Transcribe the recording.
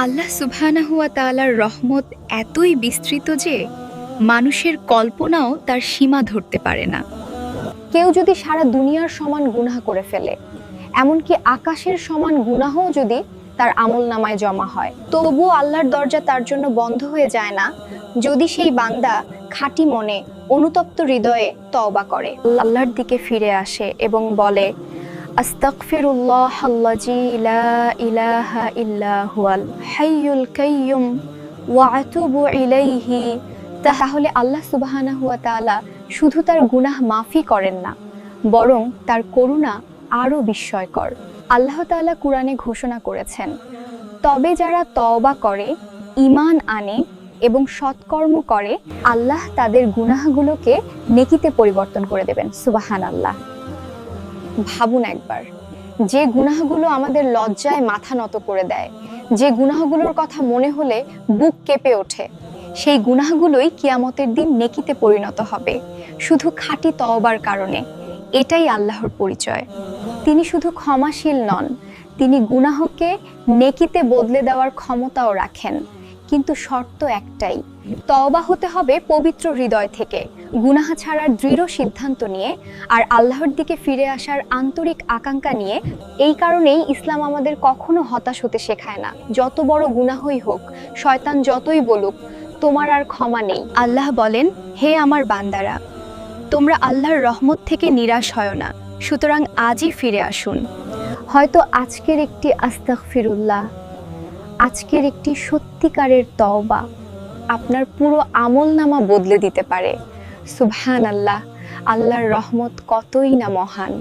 আল্লাহ সুবহানাহু ওয়া তাআলার রহমত এতই বিস্তৃত যে মানুষের কল্পনাও তার সীমা ধরতে পারে না। কেউ যদি সারা দুনিয়ার সমান গুনাহ করে ফেলে, এমনকি আকাশের সমান গুনাহও যদি তার আমলনামায় জমা হয়, তবুও আল্লাহর দরজা তার জন্য বন্ধ হয়ে যায় না যদি সেই বান্দা খাঁটি মনে অনুতপ্ত হৃদয়ে তওবা করে, আল্লাহর দিকে ফিরে আসে এবং বলে, আস্তাগফিরুল্লাহাল্লাযী লা ইলাহা ইল্লা হুয়াল হাইয়ুল কাইয়্যুম ওয়া আতুবু ইলাইহি। তাহলে আল্লাহ সুবহানাহু ওয়া তাআলা শুধু তার গুনাহ মাফি করেন না, বরং তার করুণা আরো বিস্ময়কর। আল্লাহ তাআলা কুরআনে ঘোষণা করেছেন, তবে যারা তওবা করে, ঈমান আনে এবং সৎকর্ম করে, আল্লাহ তাদের গুনাহগুলোকে নেকিতে পরিবর্তন করে দেবেন। সুবহানাল্লাহ। ভাবুন একবার, যে গুনাহগুলো আমাদের লজ্জায় মাথা নত করে দেয়, যে গুনাহগুলোর কথা মনে হলে বুক কেঁপে ওঠে, সেই গুনাহগুলোই কিয়ামতের দিন নেকিতে পরিণত হবে শুধু খাঁটি তওবার কারণে। এটাই আল্লাহর পরিচয়। তিনি শুধু ক্ষমাশীল নন, তিনি গুনাহকে নেকিতে বদলে দেওয়ার ক্ষমতাও রাখেন। কিন্তু শর্ত একটাই, তওবা হতে হবে পবিত্র হৃদয় থেকে, গুনাহ ছাড়ার দৃঢ় সিদ্ধান্ত নিয়ে, আর আল্লাহর দিকে ফিরে আসার আন্তরিক আকাঙ্ক্ষা নিয়ে। এই কারণেই ইসলাম আমাদের কখনো হতাশ হতে শেখায় না। যত বড় গুনাহই হোক, শয়তান যতই বলুক, তোমার আর ক্ষমা নেই। আল্লাহ বলেন, হে আমার বান্দারা, তোমরা আল্লাহর রহমত থেকে নিরাশ হয় না, সুতরাং আজই ফিরে আসুন। হয়তো আজকের একটি আস্তাগফিরুল্লাহ, আজকের একটি সত্যিকারের তওবা আপনার পুরো আমলনামা বদলে দিতে পারে। সুবহানাল্লাহ, আল্লাহর রহমত কতই না মহান।